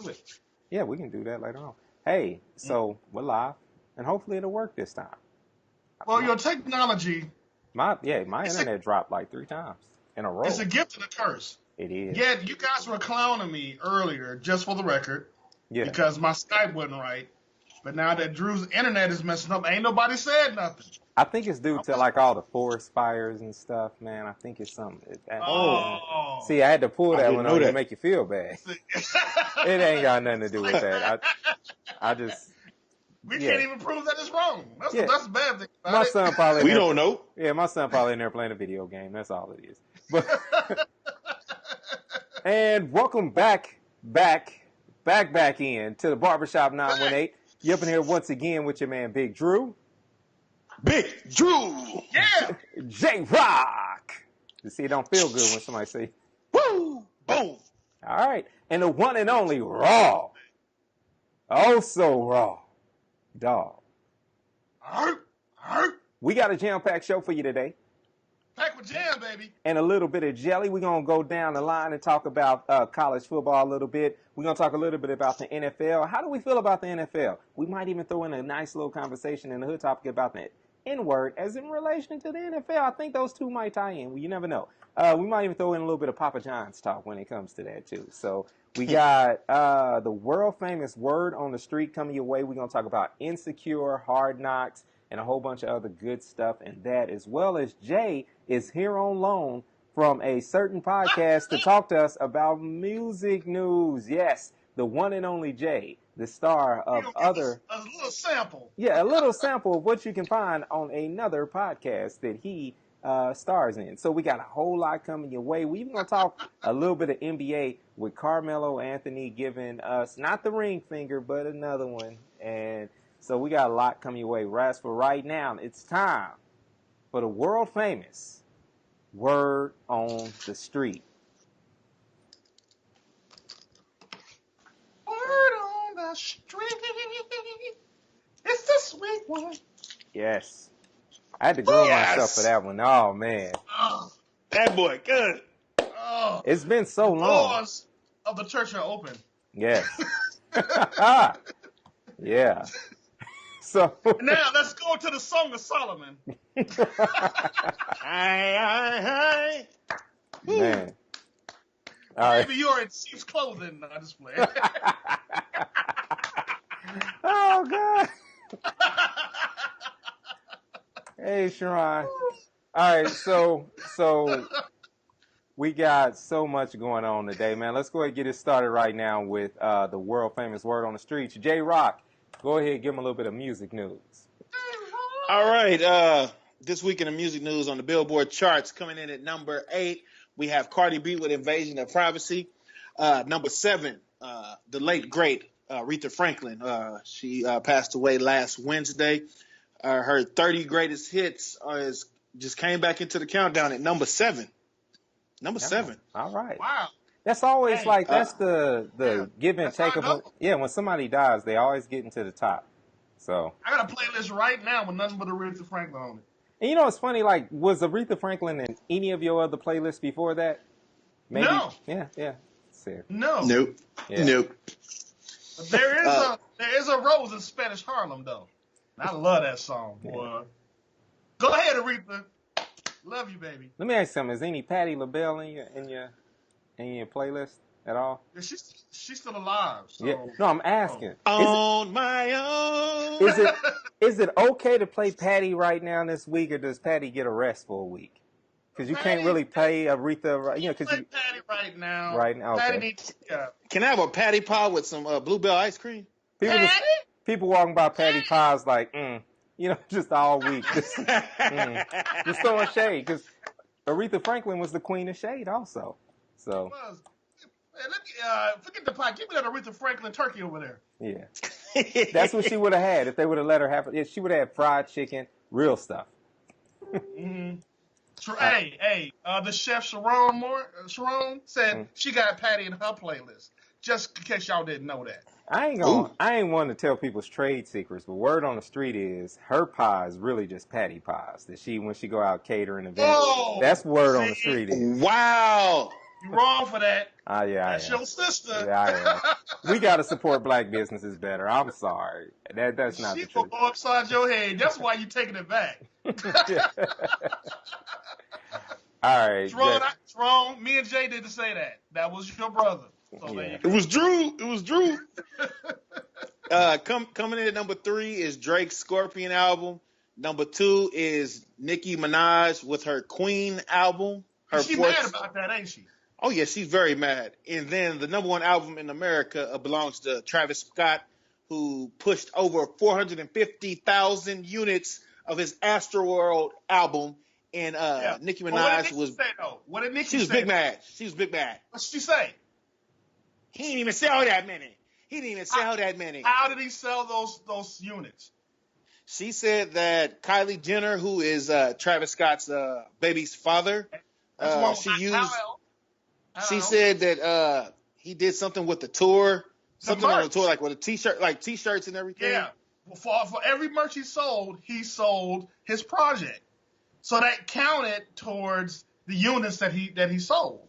do it. Yeah, we can do that later on. Hey, so we're live, and hopefully it'll work this time. Well, your technology, My it's internet dropped like 3 times in a row. it's a gift and a curse. It is. Yet you guys were clowning me earlier, just for the record, because my Skype wasn't right. But now that Drew's internet is messing up, ain't nobody said nothing. I think it's due to like all the forest fires and stuff, man. I think it's something. See, I had to pull that one on to make you feel bad. It ain't got nothing to do with that. I just. We can't even prove that it's wrong. That's the bad thing about my it. son probably. We don't know. Yeah, my son probably in there playing a video game. That's all it is. But and welcome back in to the Barbershop 918. You up in here once again with your man Big Drew. Big Drew! Yeah! J-Rock! You see, it don't feel good when somebody say, woo! Boom! All right. And the one and only Raw. Oh, so Raw. Dog. We got a jam-packed show for you today. Pack with jam, baby. And a little bit of jelly. We're going to go down the line and talk about college football a little bit. We're going to talk a little bit about the NFL. How do we feel about the NFL? We might even throw in a nice little conversation in the hood topic about the N-word as in relation to the NFL. I think those two might tie in. You never know. We might even throw in a little bit of Papa John's talk when it comes to that, too. So we got the world-famous Word on the Street coming your way. We're going to talk about Insecure, Hard Knocks, and a whole bunch of other good stuff and that, as well as Jay is here on loan from a certain podcast to talk to us about music news. Yes, the one and only Jay, the star of other... A little sample. Yeah, a little sample of what you can find on another podcast that he stars in. So we got a whole lot coming your way. We're even going to talk a little bit of NBA with Carmelo Anthony giving us, not the ring finger, but another one. And so we got a lot coming your way. As for right now, it's time for the world famous Word on the Street. Word on the street. It's the sweet one. Yes. I had to groom myself for that one. Oh, man. Oh, that boy, good. Oh, it's been so long. Doors of the church are open. Yes. Yeah. So now let's go to the Song of Solomon. Aye. Man. All right. Maybe you're in sheep's clothing. I just play. Oh, God. Hey, Sharon. All right, so we got so much going on today, man. Let's go ahead and get it started right now with the world-famous Word on the Streets. J-Rock, go ahead and give him a little bit of music news. All right, this week in the music news on the Billboard charts, coming in at number 8, we have Cardi B with Invasion of Privacy. Number 7, the late, great Aretha Franklin. She passed away last Wednesday. Her 30 greatest hits just came back into the countdown at number 7. Number 7. All right. Wow. That's always that's the give and take of when somebody dies, they always get into the top. So I got a playlist right now with nothing but Aretha Franklin on it. And you know it's funny, like, was Aretha Franklin in any of your other playlists before that? Maybe? No. Yeah. See. No. Nope. Yeah. Nope. But there is a rose in Spanish Harlem though. And I love that song, boy. Go ahead, Aretha. Love you, baby. Let me ask you something. Is any Patti LaBelle in your playlist at all? Yeah, she's still alive. So. Yeah. No, I'm asking. On my own. Is it okay to play Patti right now this week, or does Patti get a rest for a week? Because you can't really play Aretha, because play Patti right now. Right now, okay. Patti needs. Can I have a Patty Pie with some Bluebell ice cream? People walking by Patty Pies like, just all week. Just throwing shade. Because Aretha Franklin was the queen of shade also. So. Forget the pie. Give me that Aretha Franklin turkey over there. Yeah. That's what she would have had if they would have let her have it. Yeah, she would have had fried chicken, real stuff. Mm-hmm. Hey, the chef Sharon said she got Patty in her playlist. Just in case y'all didn't know that. I ain't one to tell people's trade secrets, but word on the street is her pie is really just Patty pies. That when she go out catering events, that's word on the street is. Wow. You wrong for that. Yeah, That's your sister. Yeah, I am. We got to support black businesses better. I'm sorry. That's not the She will truth. go upside your head. That's why you taking it back. All right. Jerome, me and Jay didn't say that. That was your brother. So there you go. It was Drew. Coming in at number 3 is Drake's Scorpion album. Number 2 is Nicki Minaj with her Queen album. She's mad about that, ain't she? Oh, yeah, she's very mad. And then the number 1 album in America belongs to Travis Scott, who pushed over 450,000 units of his Astroworld album. And Nicki Minaj was. What did Nicki say? She was big mad. What did she say? He didn't even sell that many. How did he sell those units? She said that Kylie Jenner, who is Travis Scott's baby's father, she said that he did something with the tour, something on the tour, like with a t-shirt, like t-shirts and everything. Yeah. For every merch he sold his project. So that counted towards the units that he sold.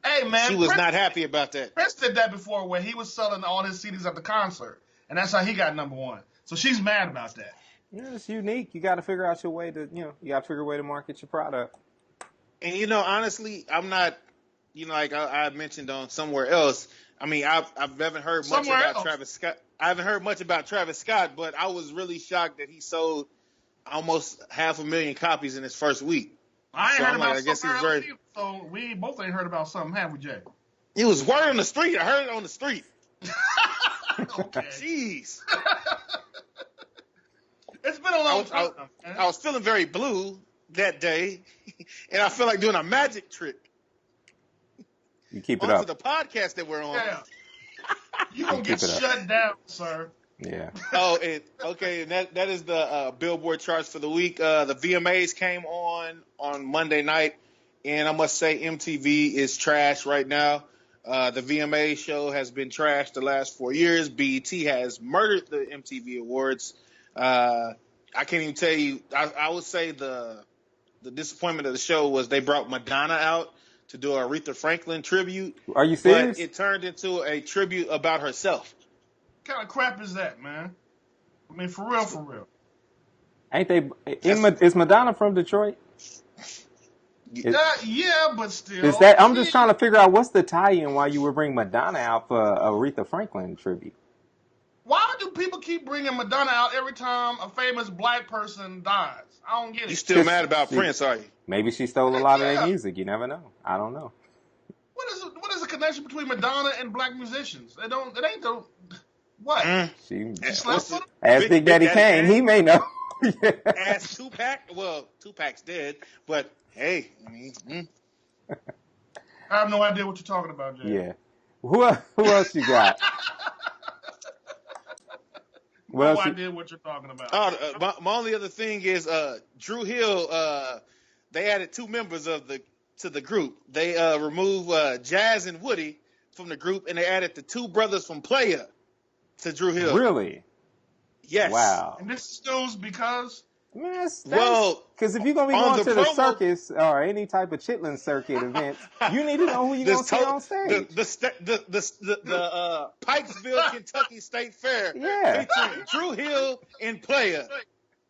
Hey man, she was not happy about that. Prince did that before, where he was selling all his CDs at the concert, and that's how he got number 1. So she's mad about that. Yeah, it's unique. You got to figure out your way to, you got to figure a way to market your product. And honestly, I'm not, like I mentioned on somewhere else. I mean, I haven't heard much about Travis Scott. I haven't heard much about Travis Scott, but I was really shocked that he sold almost 500,000 copies in his first week. I ain't heard about something else, so we both ain't heard about something, have we, Jay? It was word on the street. I heard it on the street. Okay. Jeez. It's been a long time. I was feeling very blue that day, and I feel like doing a magic trick. You keep it up. For the podcast that we're on. Yeah. You're going to get shut down, sir. Yeah. Okay, and that is the Billboard charts for the week. The VMAs came on Monday night, and I must say MTV is trash right now. The VMA show has been trashed the last 4 years. BET has murdered the MTV Awards. I can't even tell you. I would say the disappointment of the show was they brought Madonna out to do a Aretha Franklin tribute. Are you serious? But it turned into a tribute about herself. What kind of crap is that, man? I mean, for real. Ain't they? Is Madonna from Detroit? Yeah, but still. Is that? I'm just trying to figure out what's the tie-in why you would bring Madonna out for a Aretha Franklin tribute. Why do people keep bringing Madonna out every time a famous black person dies? I don't get it. You still mad about Prince, are you? Maybe she stole a lot of their music. You never know. I don't know. What is the connection between Madonna and black musicians? It ain't the what? She slept with him? Ask Big Daddy Kane. He may know. Ask Tupac. Well, Tupac's dead, but hey, I mean, I have no idea what you're talking about, Jay. Yeah. Who else you got? No idea what you're talking about. My only other thing is Drew Hill. They added 2 members to the group. They removed Jazz and Woody from the group, and they added the 2 brothers from Playa to Drew Hill. Really? Yes. Wow. And this is news because. Because if you're going to be going to the circus or any type of Chitlin circuit event, you need to know who you're going to see on stage. The Pikesville, Kentucky State Fair featuring Drew Hill and Playa.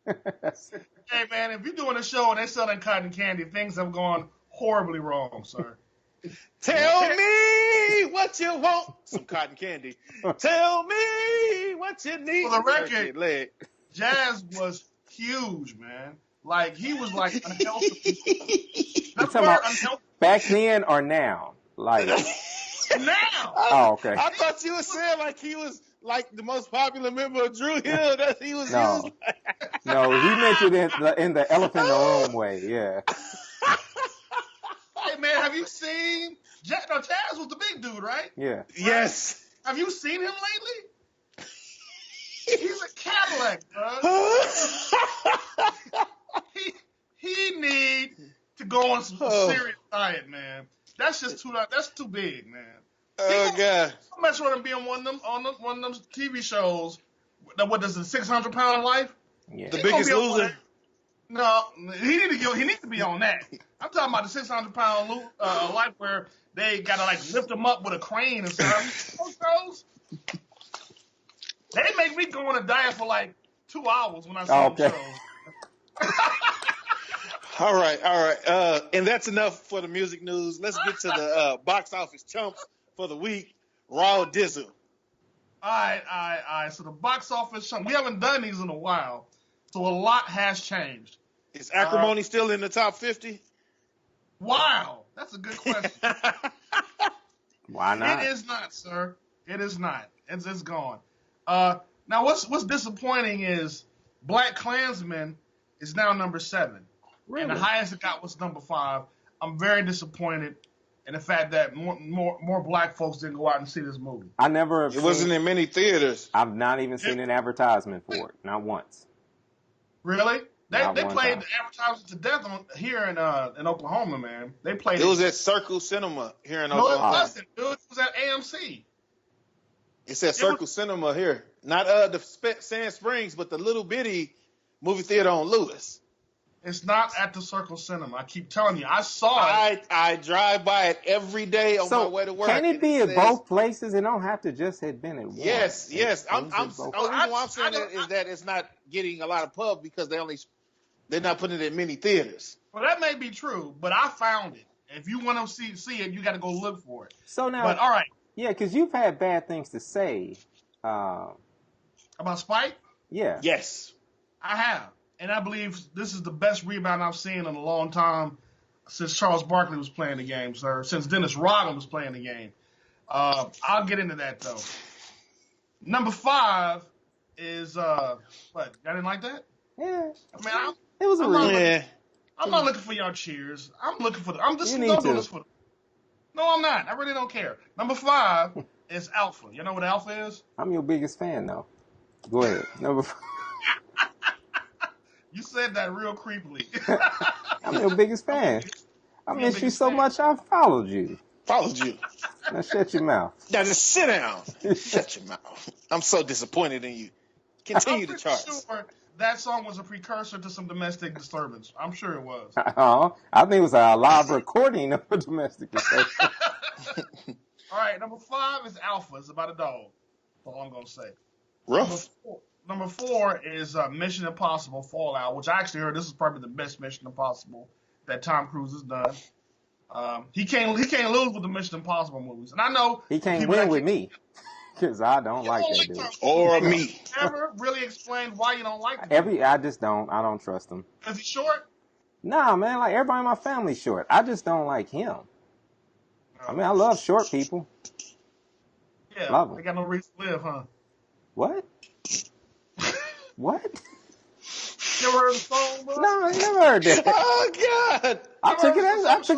Hey, man, if you're doing a show and they're selling cotton candy, things have gone horribly wrong, sir. Tell me what you want. Some cotton candy. Tell me what you need. For the record, Jazz was huge, man. Like, he was like unhealthy. Back then or now? Like now. Oh, okay. I thought you were saying like he was like the most popular member of Drew Hill. That he was. No, he mentioned it in the elephant in the room way. Yeah. Hey man, have you seen Jazz was the big dude, right? Yeah. Yes. Have you seen him lately? He's a Cadillac, bro. he need to go on some serious diet, man. That's just too big, man. Oh God! How much want to be on one of them TV shows? What is it, 600 Pound Life? Yeah. The Biggest Loser. No, he needs to be on that. I'm talking about the 600-pound life where they gotta like lift him up with a crane and stuff. Those shows, they make me go on a diet for like 2 hours when I see them Okay. shows. All right, all right. And that's enough for the music news. Let's get to the box office chumps for the week. Raw Dizzle. All right. So the box office, we haven't done these in a while, so a lot has changed. Is Acrimony still in the top 50? Wow, that's a good question. Why not? It is not, sir. It is not. It's gone. Now, what's disappointing is Black Klansman is now number 7, Really? and the highest it got was number 5. I'm very disappointed in the fact that more black folks didn't go out and see this movie. I never. It wasn't in many theaters. I've not even seen an advertisement for it. Not once. Really? They Not one played time. the advertisement to death here in Oklahoma, man. They played It was at Circle Cinema here in No, it Oklahoma. wasn't, dude. It was at AMC. It's at Circle Cinema here. Not the Sand Springs, but the little bitty movie theater on Lewis. It's not at the Circle Cinema. I keep telling you. I saw it. I drive by it every day on my way to work. Can it be and at says- both places? It don't have to just have been at one. Yes, yes. It The goes at both. only reason why I'm saying that is that it's not getting a lot of pub because they're not putting it in many theaters. Well, that may be true, but I found it. If you want to see it, you got to go look for it. So now, But all right, yeah, because you've had bad things to say. about Spike, Yeah. Yes. I have, and I believe this is the best rebound I've seen in a long time since Charles Barkley was playing the game, sir. Since Dennis Rodman was playing the game. I'll get into that though. Number 5 is what? Y'all didn't like that? Yeah. I mean, It was a I'm not real. Yeah. I'm not looking for y'all cheers. I'm looking for I'm just You don't need do to. this for. No, I'm not. I really don't care. Number 5 is Alpha. You know what Alpha is? I'm your biggest fan, though. Go ahead. Number 5. You said that real creepily. I'm your biggest fan. I Your miss you biggest so fan. much. I followed you. Followed you. Now shut your mouth. Now just sit down. Shut your mouth. I'm so disappointed in you. I'm Continue the pretty charts. sure that song was a precursor to some domestic disturbance. I'm sure it was. I think it was a live recording of a domestic disturbance. All right, number 5 is Alpha. It's about a dog. That's all I'm gonna say. Rough. Number 4 is Mission Impossible Fallout, which I actually heard this is probably the best Mission Impossible that Tom Cruise has done. He can't lose with the Mission Impossible movies, and I know He can't people win that with me because I don't like don't that like dude. Tom Cruise. Or me. Never really explained why you don't like him. I just don't. I don't trust him. Is he short? Nah, man. Like everybody in my family's short. I just don't like him. I mean, I love short people. Yeah, love him. they got no reason to live, huh? What? What? You ever heard the song, bro? No, I never heard that. Oh God. I took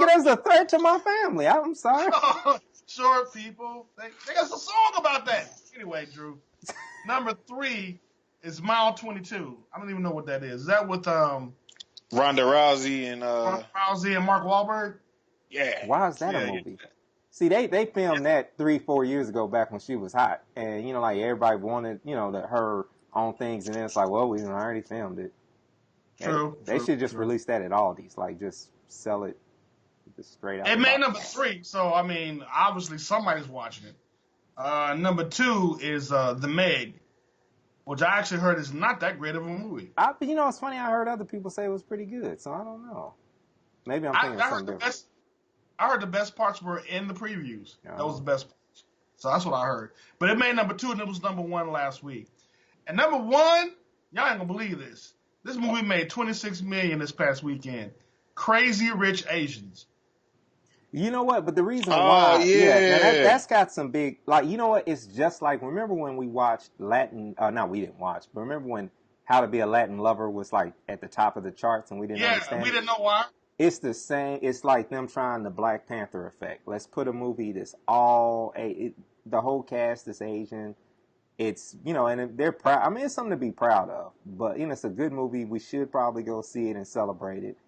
it as a threat to my family. I'm sorry. Short people. They got a song about that. Anyway, Drew. Number 3 is Mile 22. I don't even know what that is. Is that with Ronda Rousey and Rousey and Mark Wahlberg? yeah. Why is that a movie? See, they filmed that 3-4 years ago back when she was hot, and like everybody wanted her own things, and then it's like, well, we already filmed it. True. They should just release that at Aldi's, like just sell it just straight out. It the made box. number 3, so I mean, obviously somebody's watching it. Number 2 is The Meg, which I actually heard is not that great of a movie. It's funny. I heard other people say it was pretty good, so I don't know. Maybe I'm thinking of something different. I heard the best parts were in the previews. Yeah. That was the best parts. So that's what I heard. But it made number 2, and it was number 1 last week. And number 1, y'all ain't gonna believe this. This movie made $26 million this past weekend. Crazy Rich Asians. You know what? But the reason why, yeah. now that's got some big, like, you know what? It's just like, remember when we watched Latin, no, we didn't watch, but remember when How to Be a Latin Lover was like at the top of the charts and we didn't understand We it? didn't know why. It's the same. It's like them trying the Black Panther effect. Let's put a movie that's all the whole cast is Asian. It's and they're proud. I mean, it's something to be proud of. But it's a good movie. We should probably go see it and celebrate it.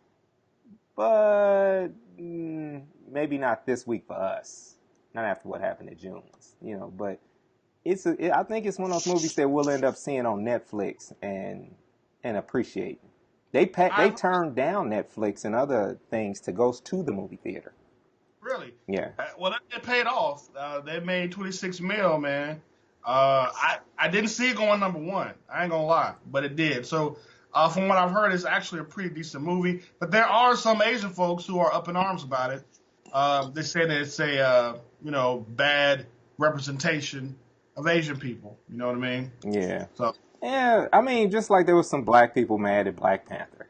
But maybe not this week for us. Not after what happened at June's. But I think it's one of those movies that we'll end up seeing on Netflix and appreciating. They turned down Netflix and other things to go to the movie theater. Really? Yeah. Well, it paid off. They made 26 mil, man. I didn't see it going number one. I ain't gonna lie, but it did. So, from what I've heard, it's actually a pretty decent movie. But there are some Asian folks who are up in arms about it. They say that it's a bad representation of Asian people. You know what I mean? Yeah. So. Yeah, I mean, just like there was some black people mad at Black Panther.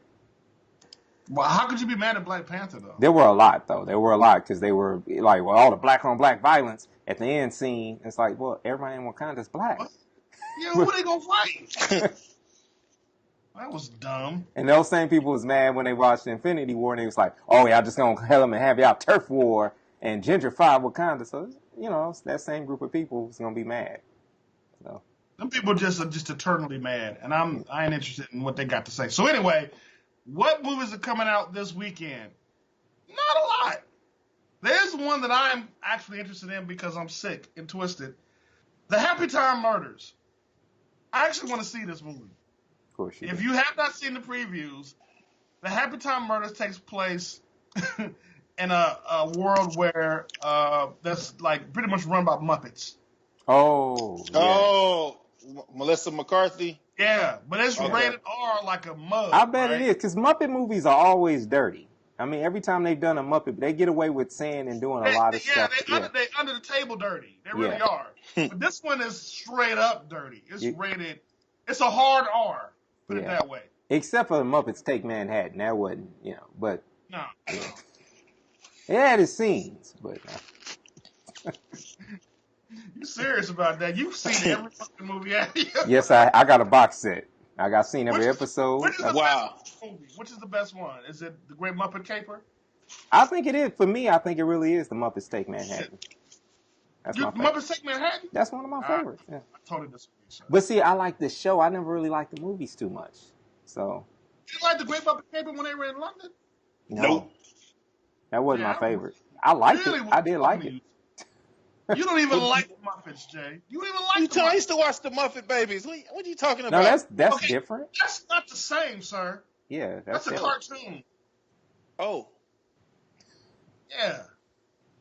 Well, how could you be mad at Black Panther, though? There were a lot, though. There were a lot because they were like, well, all the black-on-black violence at the end scene. It's like, well, everybody in Wakanda's black. What? Yeah, who they gonna fight? That was dumb. And those same people was mad when they watched Infinity War, and they was like, oh, y'all just gonna hell them and have y'all turf war and gentrify Wakanda. So, that same group of people is gonna be mad. So. Some people just are just eternally mad, and I ain't interested in what they got to say. So anyway, what movies are coming out this weekend? Not a lot. There's one that I'm actually interested in because I'm sick and twisted. The Happy Time Murders. I actually want to see this movie. Of course you If do. you have not seen the previews, The Happy Time Murders takes place in a world where that's like pretty much run by Muppets. Oh, yeah. Oh, Melissa McCarthy. Yeah, but it's Okay. rated R like a mug. I bet right? it is, because Muppet movies are always dirty. I mean, every time they've done a Muppet, they get away with saying and doing a lot of stuff. They under the table dirty. They really Yeah. are. But this one is straight up dirty. It's You- rated. It's a hard R. Put it Yeah. that way. Except for the Muppets Take Manhattan. That wasn't, but No. it had its scenes. But You serious about that? You've seen every fucking movie. yes, I got a box set. I got seen every Which- episode. Which is the Wow. best movie? Which is the best one? Is it The Great Muppet Caper? I think it is. For me, I think it really is the Muppets Take Manhattan. That's my favorite. Muppets Take Manhattan? That's one of my favorites. Yeah. I totally disagree, sir. But see, I like the show. I never really liked the movies too much. So, You like The Great Muppet Caper when they were in London? no. Nope. That wasn't Yeah, my favorite. I liked Really? it. I did like it. You don't even like the Muppets, Jay. You don't even like the I Muppets. used to watch the Muppet Babies. What are you talking No, about? that's Okay. different. That's not the same, sir. Yeah, That's a different. cartoon. Oh. Yeah.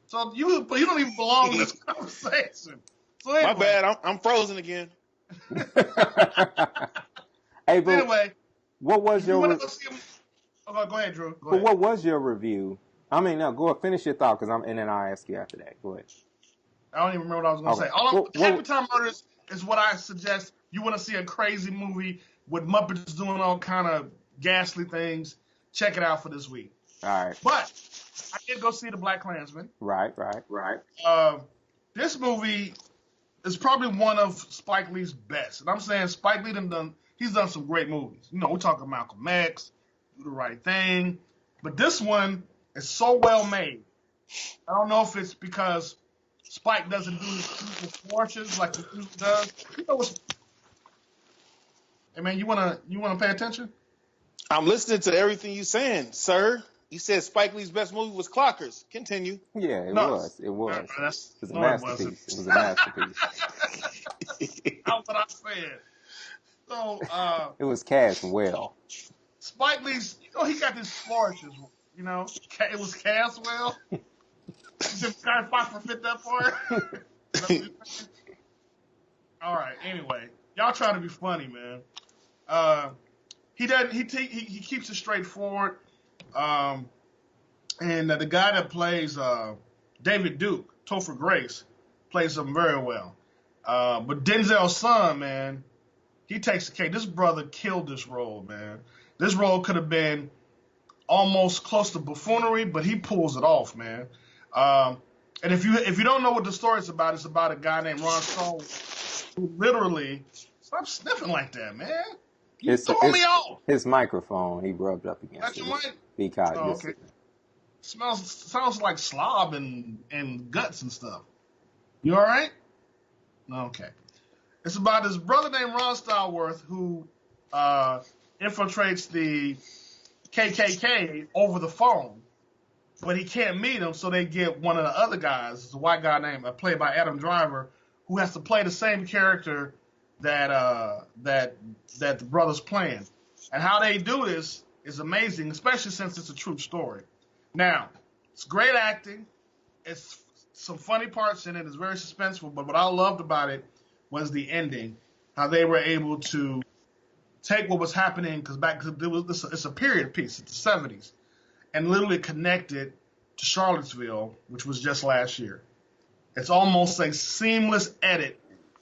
So you don't even belong in this conversation. So anyway, My bad. I'm frozen again. Hey, but Anyway, what was if you your want to go see him, go ahead, Drew. Go but ahead. what was your review? I mean, no, go ahead, finish your thought, and then I'll ask you after that. Go ahead. I don't even remember what I was going to Okay. say. Well, Happy Time Murders is what I suggest. You want to see a crazy movie with Muppets doing all kind of ghastly things. Check it out for this week. All right, But I did go see The Black Klansman. right. This movie is probably one of Spike Lee's best. And I'm saying Spike Lee he's done some great movies. We're talking Malcolm X, Do the Right Thing. But this one is so well made. I don't know if it's because Spike doesn't do his flourishes like he usually does. Hey man, you wanna pay attention? I'm listening to everything you saying, sir. You said Spike Lee's best movie was Clockers. Continue. Yeah, it No. was. It was. No, that's- It was a no, it masterpiece. wasn't. It was a masterpiece. That's what I said. So It was cast well. Spike Lee's, he got these flourishes. It was cast well. Did Guy Fox fit that part? All right. Anyway, y'all trying to be funny, man. He doesn't. He keeps it straightforward. And the guy that plays David Duke, Topher Grace, plays him very well. But Denzel's son, man, he takes the cake. This brother killed this role, man. This role could have been almost close to buffoonery, but he pulls it off, man. And if you don't know what the story is about, it's about a guy named Ron Stallworth who literally stop sniffing like that, man. You throwing me off. His microphone, he rubbed up against That's it. your mic? Because Oh, okay. Sounds like slob and guts and stuff. You all right? Okay. It's about this brother named Ron Stallworth who infiltrates the KKK over the phone, but he can't meet him, so they get one of the other guys. It's a white guy played by Adam Driver, who has to play the same character that the brother's playing. And how they do this is amazing, especially since it's a true story. Now, it's great acting. It's some funny parts in it. It's very suspenseful. But what I loved about it was the ending, how they were able to take what was happening because it's a period piece. It's the 70s, and literally connect it to Charlottesville, which was just last year. It's almost a seamless edit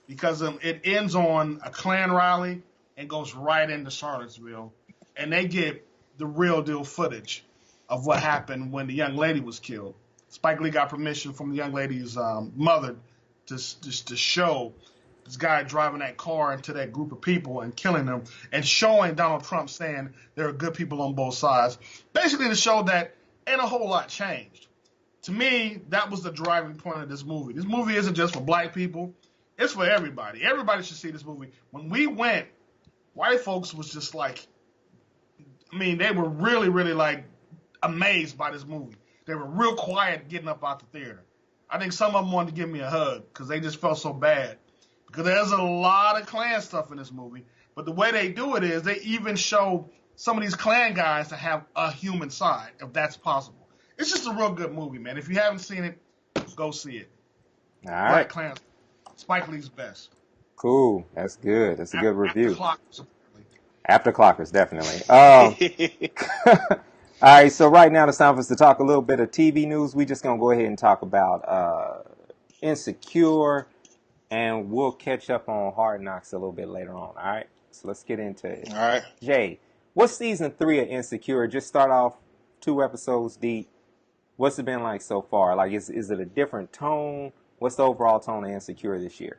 because it ends on a Klan rally and goes right into Charlottesville, and they get the real deal footage of what happened when the young lady was killed. Spike Lee got permission from the young lady's mother to show this guy driving that car into that group of people and killing them, and showing Donald Trump saying there are good people on both sides. Basically to show that ain't a whole lot changed. To me, that was the driving point of this movie. This movie isn't just for black people. It's for everybody. Everybody should see this movie. When we went, white folks was just like, I mean, they were really, really like amazed by this movie. They were real quiet getting up out the theater. I think some of them wanted to give me a hug because they just felt so bad. Because there's a lot of Klan stuff in this movie. But the way they do it is they even show some of these Klan guys to have a human side, if that's possible. It's just a real good movie, man. If you haven't seen it, go see it. All right. Klan, Spike Lee's best. Cool. That's good. That's a good review. After Clockers, definitely. All right, so right now it's time for us to talk a little bit of TV news. We're just going to go ahead and talk about Insecure, and we'll catch up on Hard Knocks a little bit later on, all right? So let's get into it. All right. Jay, what's season 3 of Insecure? Just start off 2 episodes deep. What's it been like so far? Like, is it a different tone? What's the overall tone of Insecure this year?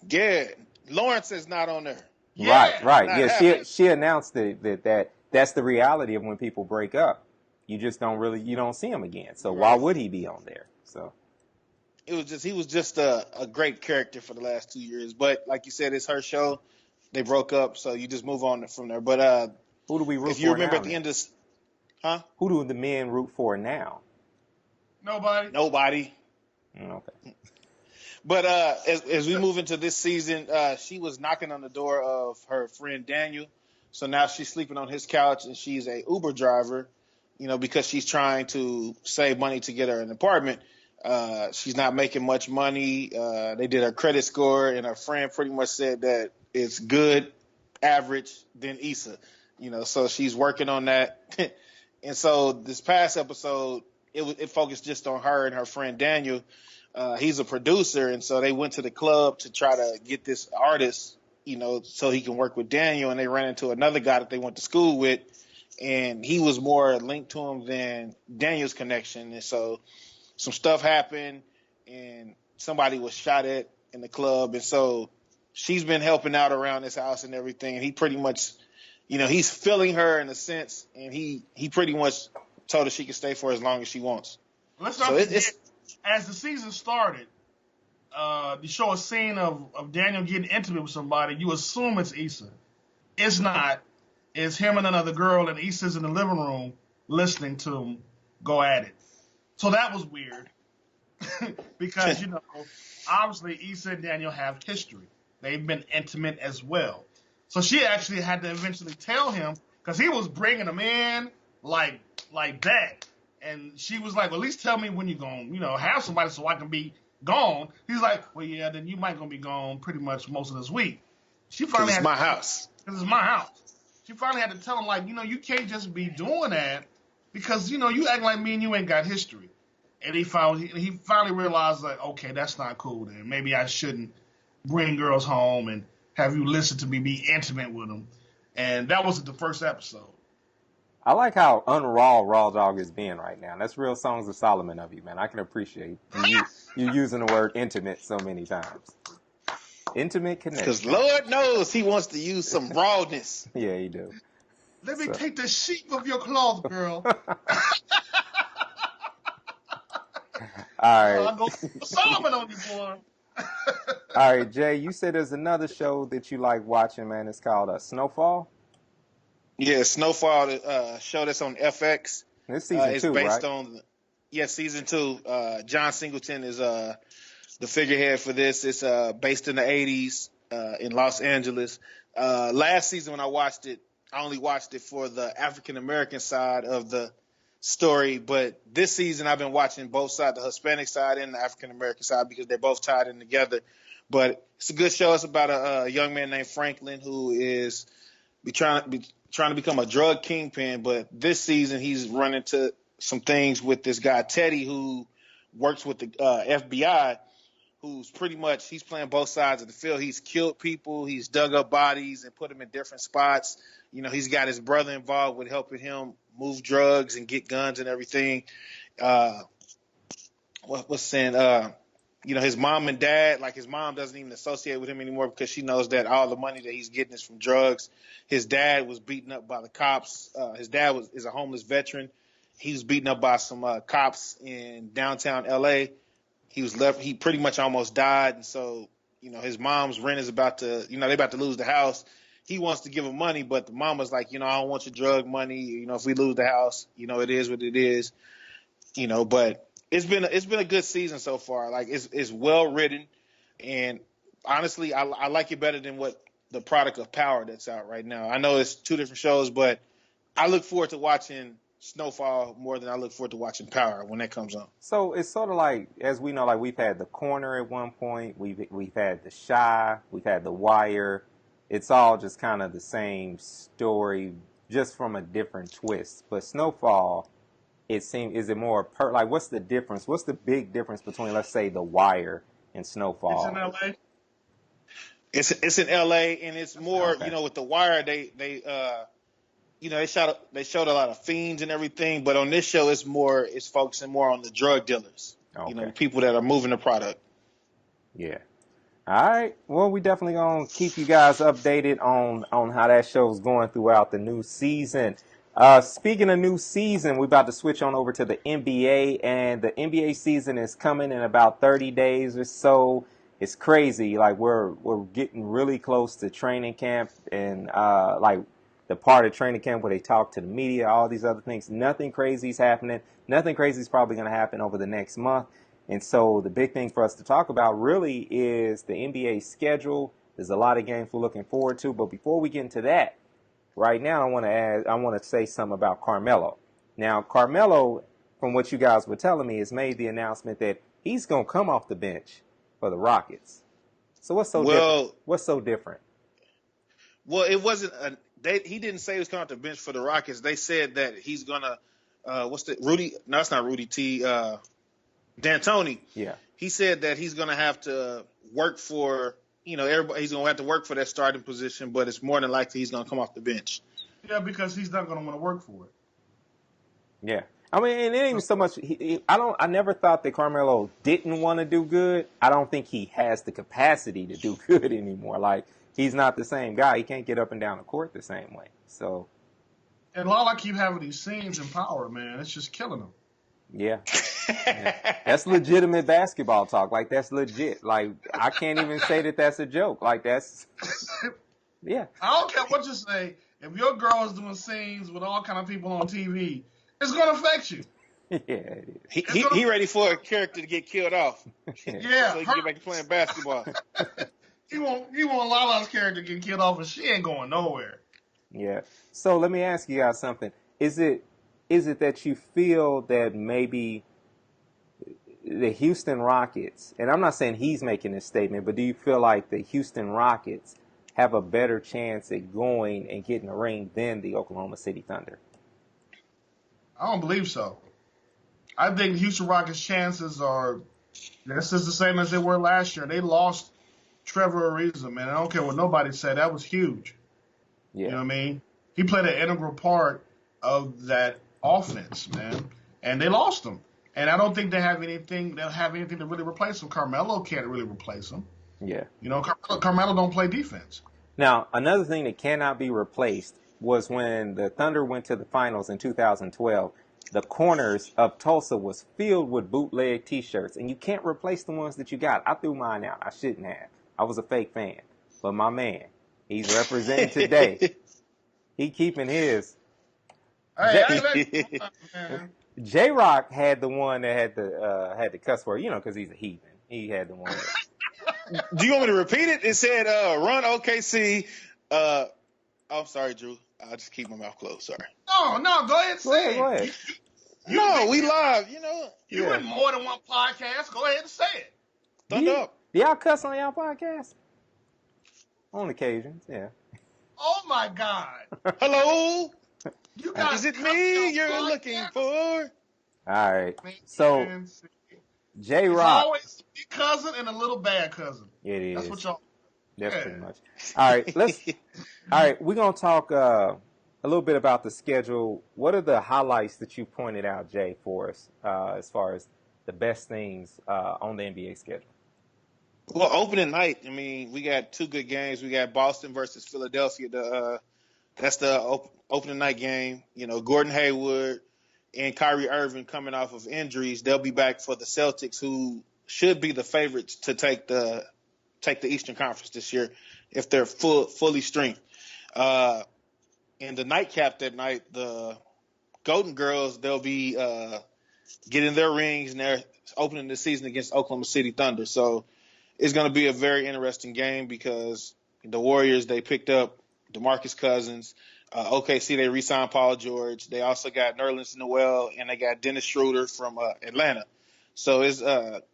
Yeah, Lawrence is not on there. Yeah, right. Yeah, she announced that that's the reality of when people break up. You just you don't see him again. So why would he be on there? So he was just a great character for the last 2 years. But like you said, it's her show. They broke up, so you just move on from there. But who do we root for? If you remember now, at the end of, who do the men root for now? Nobody. Okay. But as we move into this season, she was knocking on the door of her friend Daniel. So now she's sleeping on his couch, and she's a Uber driver, because she's trying to save money to get her an apartment. She's not making much money. They did her credit score, and her friend pretty much said that it's good, average, then Issa. So she's working on that. And so this past episode, it focused just on her and her friend Daniel. He's a producer, and so they went to the club to try to get this artist, so he can work with Daniel. And they ran into another guy that they went to school with, and he was more linked to him than Daniel's connection. And so some stuff happened, and somebody was shot at in the club. And so she's been helping out around this house and everything. And he pretty much, he's filling her in a sense, and he pretty much told her she can stay for as long as she wants. Let's not forget, as the season started, you show a scene of Daniel getting intimate with somebody. You assume it's Issa. It's not. It's him and another girl, and Issa's in the living room listening to them go at it. So that was weird because, obviously Issa and Daniel have history. They've been intimate as well. So she actually had to eventually tell him because he was bringing them in like that. And she was like, well, at least tell me when you're going to, have somebody so I can be gone. He's like, well, yeah, then you might going to be gone pretty much most of this week. She finally had my house. Because it's my house. She finally had to tell him, you can't just be doing that because, you act like me and you ain't got history. And he finally realized, like, okay, that's not cool then. Maybe I shouldn't bring girls home and have you listen to me, be intimate with them. And that wasn't the first episode. I like how Raw Dog is being right now. That's real Songs of Solomon of you, man. I can appreciate you using the word intimate so many times. Intimate connection. Because Lord knows he wants to use some rawness. Yeah, he do. Let me take the sheep of your cloth, girl. All right. I'll go Solomon on you, boy. All right, Jay, you said there's another show that you like watching, man. It's called Snowfall. Yeah, Snowfall, show that's on FX. This season it's 2, based right? on, season 2. John Singleton is the figurehead for this. It's based in the 80s in Los Angeles. Last season when I watched it, I only watched it for the African American side of the story, but this season I've been watching both sides, the Hispanic side and the African American side, because they're both tied in together. But it's a good show. It's about a young man named Franklin who is trying to become a drug kingpin. But this season he's run into some things with this guy Teddy, who works with the FBI, who's pretty much, he's playing both sides of the field. He's killed people, he's dug up bodies and put them in different spots. You know, he's got his brother involved with helping him move drugs and get guns and everything. What's saying? You know, his mom and dad, like his mom doesn't even associate with him anymore because she knows that all the money that he's getting is from drugs. His dad was beaten up by the cops. His dad is a homeless veteran. He was beaten up by some cops in downtown L.A. He pretty much almost died. And so, you know, his mom's rent is about to, you know, they're about to lose the house. He wants to give him money, but the mama's like, you know, I don't want your drug money. You know, if we lose the house, you know, it is what it is, you know, but it's been a good season so far. Like it's well written. And honestly, I like it better than what the product of Power that's out right now. I know it's two different shows, but I look forward to watching Snowfall more than I look forward to watching Power when that comes on. So it's sort of like, as we know, like we've had The Corner at one point, we've had The Chi, we've had The Wire. It's all just kind of the same story, just from a different twist. But Snowfall, is it more like, what's the difference? What's the big difference between, let's say, The Wire and Snowfall? It's in LA. It's in LA, and it's more, okay. You know, with The Wire, they you know, they showed a lot of fiends and everything, but on this show, it's focusing more on the drug dealers. Okay. You know, the people that are moving the product. Yeah. All right. Well, we definitely gonna keep you guys updated on how that show's going throughout the new season. Speaking of new season, we're about to switch on over to the NBA, and the NBA season is coming in about 30 days or so. It's crazy. Like we're getting really close to training camp, and like the part of training camp where they talk to the media, all these other things. Nothing crazy is happening. Nothing crazy is probably going to happen over the next month. And so the big thing for us to talk about really is the NBA schedule. There's a lot of games we're looking forward to. But before we get into that, right now I want to say something about Carmelo. Now, Carmelo, from what you guys were telling me, has made the announcement that he's going to come off the bench for the Rockets. So what's so different? What's so different? Well, it wasn't he didn't say he was coming off the bench for the Rockets. They said that he's gonna Rudy? No, it's not Rudy T. D'Antoni. Yeah. He said that he's gonna have to work for, you know, everybody. He's gonna have to work for that starting position, but it's more than likely he's gonna come off the bench. Yeah, because he's not going to want to work for it. Yeah. I mean, it ain't even so much. I never thought that Carmelo didn't want to do good. I don't think he has the capacity to do good anymore. Like, he's not the same guy. He can't get up and down the court the same way. So. And all I keep having these scenes in Power, man, it's just killing him. Yeah. Yeah. That's legitimate basketball talk. Like, that's legit. Like, I can't even say that that's a joke. Like, that's. Yeah. I don't care what you say. If your girl is doing scenes with all kind of people on TV, it's going to affect you. Yeah, it is. He ready for a character to get killed off. Yeah. So he can get back to playing basketball. He won't Lala's character get killed off, and she ain't going nowhere. Yeah. So let me ask you guys something. Is it that you feel that maybe the Houston Rockets, and I'm not saying he's making this statement, but do you feel like the Houston Rockets have a better chance at going and getting a ring than the Oklahoma City Thunder? I don't believe so. I think Houston Rockets' chances are just the same as they were last year. They lost Trevor Ariza, man. I don't care what nobody said. That was huge. Yeah. You know what I mean? He played an integral part of that offense, man. And they lost him. And I don't think they'll have anything to really replace him. Carmelo can't really replace him. Yeah. You know, Carmelo don't play defense. Now, another thing that cannot be replaced was when the Thunder went to the finals in 2012. The corners of Tulsa was filled with bootleg T-shirts, and you can't replace the ones that you got. I threw mine out. I shouldn't have. I was a fake fan. But my man, he's representing today. He keeping his. J-Rock had the one that had the cuss word, you know, because he's a heathen. He had the one. Do you want me to repeat it? It said, "Run OKC." I'm sorry, Drew. I'll just keep my mouth closed. Sorry. No, go ahead and say Go it. ahead. No, we live. You know, You in more than one podcast. Go ahead and say it. thunder up. Do y'all cuss on y'all podcast? On occasions, yeah. Oh my God. Hello, You got is it me you're looking for? All right. So J it's Rock. always a big cousin and a little bad cousin. It is. That's what y'all. That's Yeah. pretty much. All right. All right. We're gonna talk a little bit about the schedule. What are the highlights that you pointed out, Jay, for us as far as the best things on the NBA schedule? Well, opening night. I mean, we got two good games. We got Boston versus Philadelphia. That's the opening night game. You know, Gordon Hayward and Kyrie Irving coming off of injuries. They'll be back for the Celtics, who should be the favorites to take the Eastern Conference this year if they're fully strength. In the nightcap that night, the Golden Girls, they'll be getting their rings, and they're opening the season against Oklahoma City Thunder. So it's going to be a very interesting game because the Warriors, they picked up DeMarcus Cousins. OKC, they re-signed Paul George. They also got Nerlens Noel, and they got Dennis Schroeder from Atlanta. So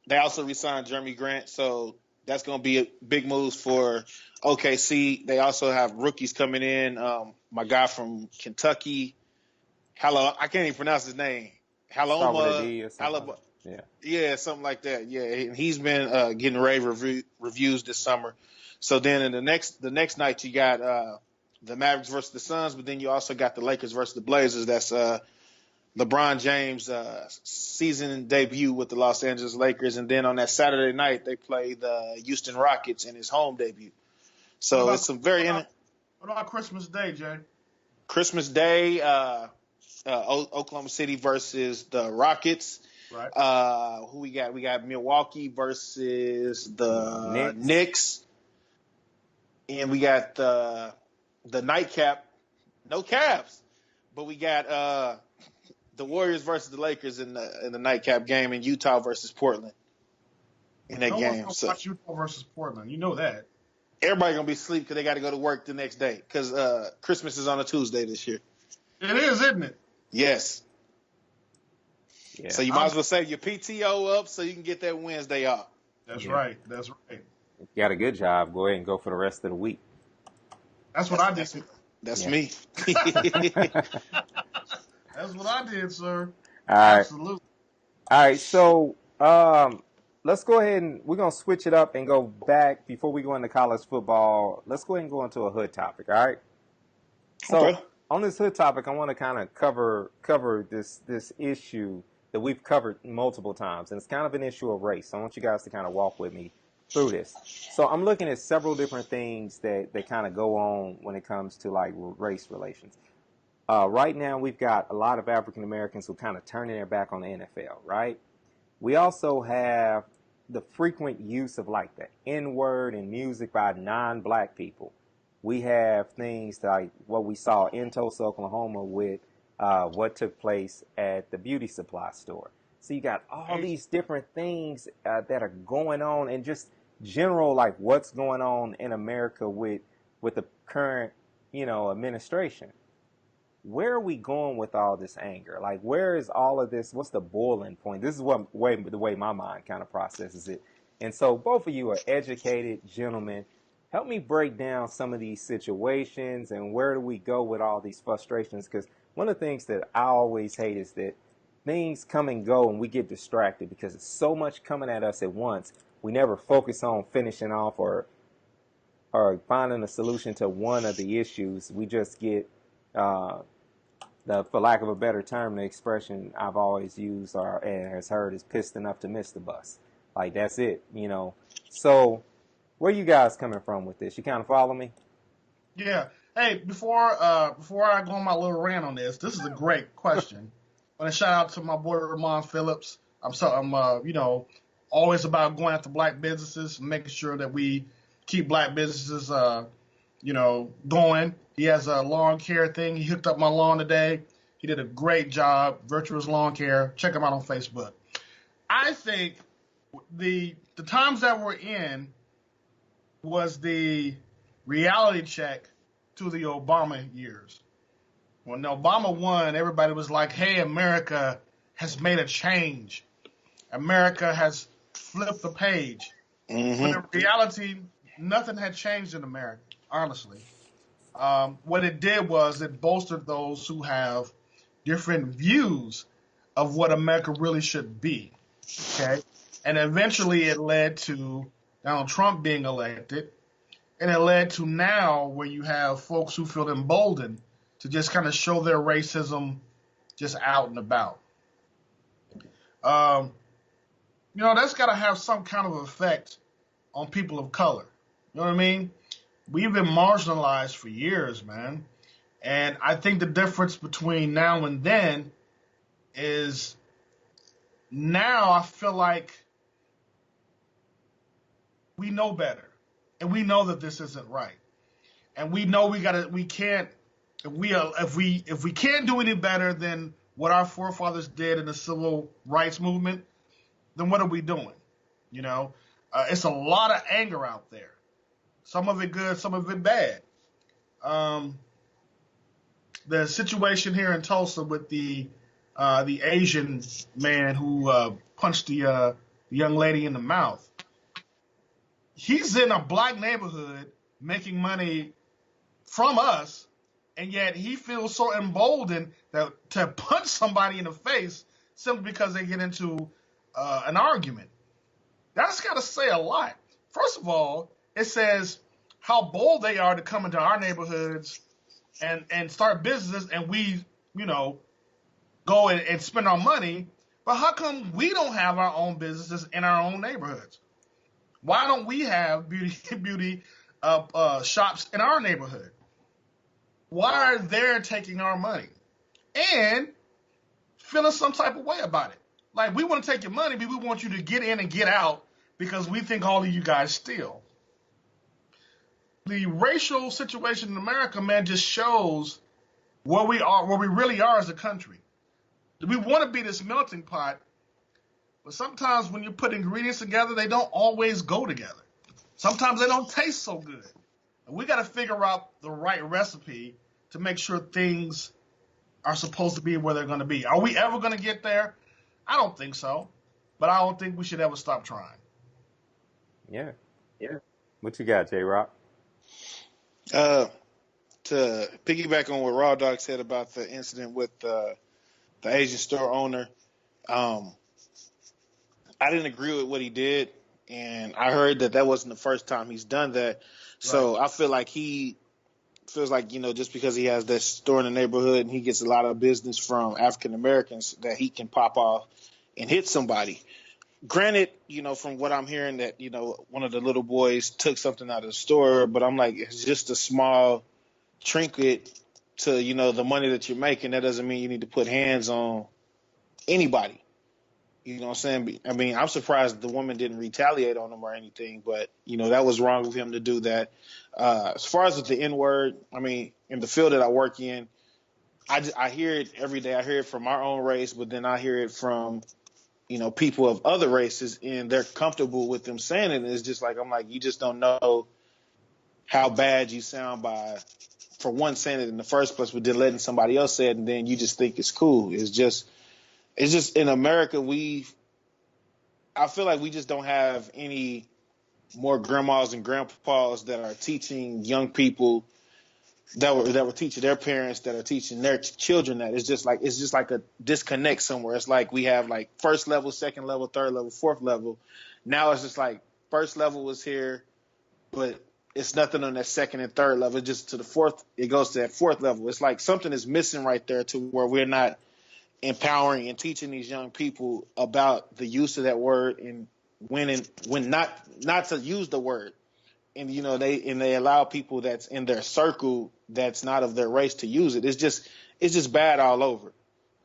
they also re-signed Jeremy Grant. So that's going to be a big moves for OKC. They also have rookies coming in. My guy from Kentucky, I can't even pronounce his name. Alabama. Yeah, something like that. Yeah, and he's been getting rave reviews this summer. So then in the next night you got the Mavericks versus the Suns, but then you also got the Lakers versus the Blazers. That's LeBron James' season debut with the Los Angeles Lakers, and then on that Saturday night they play the Houston Rockets in his home debut. So it's some very. What about Christmas Day, Jay? Christmas Day, Oklahoma City versus the Rockets. Right. Who we got? We got Milwaukee versus the Knicks. And we got the nightcap. No Cavs, but we got the Warriors versus the Lakers in the nightcap game, and Utah versus Portland in that game. So watch Utah versus Portland. You know that. Everybody gonna be asleep because they got to go to work the next day because Christmas is on a Tuesday this year. It is, isn't it? Yes. Yeah. So you might as well save your PTO up so you can get that Wednesday off. That's right. That's right. If you got a good job, go ahead and go for the rest of the week. That's what I did. That's me. That's what I did, sir. All right. Absolutely. All right. So let's go ahead and we're going to switch it up and go back before we go into college football. Let's go ahead and go into a hood topic. All right. So Okay. On this hood topic, I want to kind of cover this issue that we've covered multiple times, and it's kind of an issue of race. So I want you guys to kind of walk with me through this. So I'm looking at several different things that kind of go on when it comes to like race relations. Right now, we've got a lot of African Americans who kind of turning their back on the NFL, right? We also have the frequent use of like the N-word in music by non-black people. We have things like what we saw in Tulsa, Oklahoma with what took place at the beauty supply store. So you got all these different things that are going on, and just general like what's going on in America with the current, administration. Where are we going with all this anger? Like, where is all of this? What's the boiling point? This is the way my mind kind of processes it. And so both of you are educated gentlemen. Help me break down some of these situations and where do we go with all these frustrations? Because one of the things that I always hate is that things come and go and we get distracted because it's so much coming at us at once. We never focus on finishing off or finding a solution to one of the issues. We just get, for lack of a better term, the expression I've always used and has heard is pissed enough to miss the bus. Like, that's it, So where you guys coming from with this? You kind of follow me? Yeah. Hey, before I go on my little rant on this is a great question. I want to shout out to my boy Ramon Phillips. I'm always about going after black businesses and making sure that we keep black businesses, going. He has a lawn care thing. He hooked up my lawn today. He did a great job. Virtuous Lawn Care. Check him out on Facebook. I think the times that we're in was the reality check to the Obama years. When Obama won, everybody was like, hey, America has made a change. America has flipped the page. When Mm-hmm. in reality, nothing had changed in America, honestly. What it did was it bolstered those who have different views of what America really should be. Okay. And eventually it led to Donald Trump being elected. And it led to now where you have folks who feel emboldened to just kind of show their racism just out and about. Um, that's got to have some kind of effect on people of color. You know what I mean? We've been marginalized for years, man. And I think the difference between now and then is now I feel like we know better. And we know that this isn't right. And we know we can't if we can't do any better than what our forefathers did in the civil rights movement, then what are we doing? You know, it's a lot of anger out there. Some of it good, some of it bad. Um, the situation here in Tulsa with the Asian man who punched the young lady in the mouth. He's in a black neighborhood making money from us, and yet he feels so emboldened that to punch somebody in the face simply because they get into an argument. That's got to say a lot. First of all, it says how bold they are to come into our neighborhoods and start businesses, and we, go and spend our money. But how come we don't have our own businesses in our own neighborhoods? Why don't we have beauty shops in our neighborhood? Why are they taking our money and feeling some type of way about it? Like, we want to take your money, but we want you to get in and get out because we think all of you guys steal. The racial situation in America, man, just shows where we are, where we really are as a country. We want to be this melting pot, but sometimes when you put ingredients together, they don't always go together. Sometimes they don't taste so good. And we got to figure out the right recipe to make sure things are supposed to be where they're going to be. Are we ever going to get there? I don't think so, but I don't think we should ever stop trying. Yeah. Yeah. What you got, J-Rock? To piggyback on what Raw Dog said about the incident with the Asian store owner, I didn't agree with what he did, and I heard that wasn't the first time he's done that. So right. I feel like he feels like, just because he has that store in the neighborhood and he gets a lot of business from African Americans, that he can pop off and hit somebody. Granted, from what I'm hearing, that, one of the little boys took something out of the store, but I'm like, it's just a small trinket to, the money that you're making. That doesn't mean you need to put hands on anybody. You know what I'm saying? I mean, I'm surprised the woman didn't retaliate on him or anything, but, that was wrong of him to do that. As far as with the N-word, I mean, in the field that I work in, I hear it every day. I hear it from our own race, but then I hear it from, people of other races, and they're comfortable with them saying it. And it's just like, I'm like, you just don't know how bad you sound by, for one, saying it in the first place, but then letting somebody else say it, and then you just think it's cool. It's just in America, I feel like we just don't have any more grandmas and grandpas that are teaching young people that were teaching their parents, that are teaching their children. That it's just like a disconnect somewhere. It's like we have like first level, second level, third level, fourth level. Now it's just like first level is here, but it's nothing on that second and third level. Just to the fourth, it goes to that fourth level. It's like something is missing right there, to where we're not empowering and teaching these young people about the use of that word, and when not to use the word. And they allow people that's in their circle that's not of their race to use it. It's just bad all over.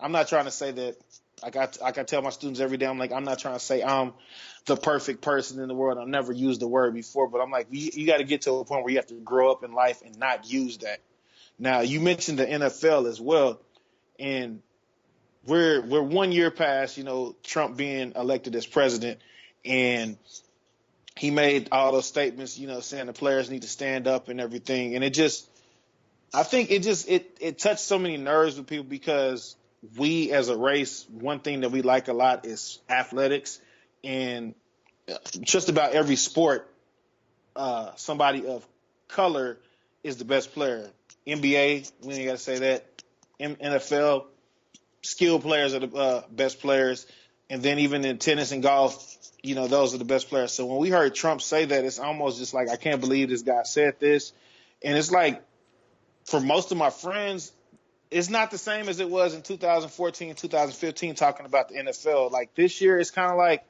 I'm not trying to say that, like I tell my students every day, I'm like, I'm not trying to say I'm the perfect person in the world. I've never used the word before, but I'm like, you got to get to a point where you have to grow up in life and not use that. Now, you mentioned the NFL as well, and we're 1 year past, Trump being elected as president, and he made all those statements, saying the players need to stand up and everything. And it just, I think it touched so many nerves with people because we as a race, one thing that we like a lot is athletics, and just about every sport, somebody of color is the best player. NBA, we ain't got to say that. NFL, skilled players are the best players, and then even in tennis and golf, those are the best players. So when we heard Trump say that, it's almost just like I can't believe this guy said this, and it's like for most of my friends, it's not the same as it was in 2014, 2015 talking about the NFL. Like this year, it's kind of like,